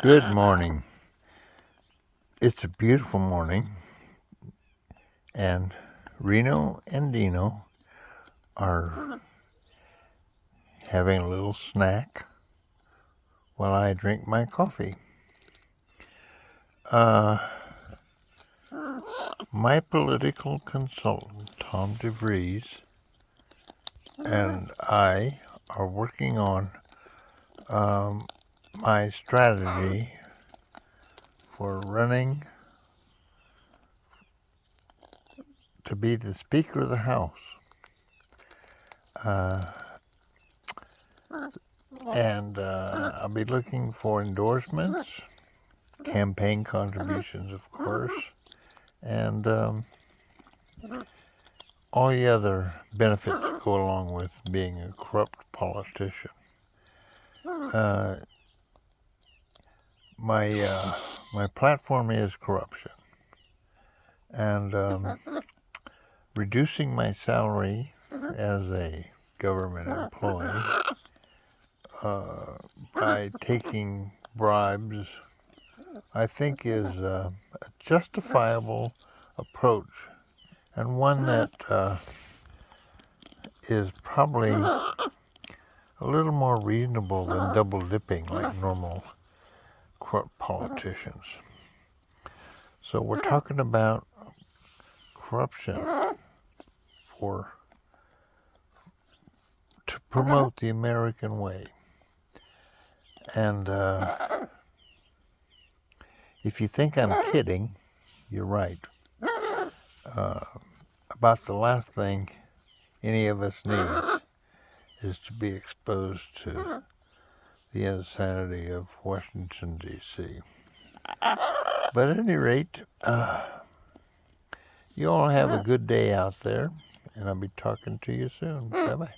Good morning. It's a beautiful morning, and Reno and Dino are having a little snack while I drink my coffee. My political consultant, Tom DeVries, and I are working on my strategy for running to be the Speaker of the House. And I'll be looking for endorsements, campaign contributions, of course, and all the other benefits that go along with being a corrupt politician. My platform is corruption, and reducing my salary as a government employee by taking bribes, I think, is a justifiable approach, and one that is probably a little more reasonable than double dipping like normal corrupt politicians. So we're talking about corruption to promote the American way. And if you think I'm kidding, you're right. About the last thing any of us needs is to be exposed to the insanity of Washington, D.C. But at any rate, you all have a good day out there, and I'll be talking to you soon. Bye-bye.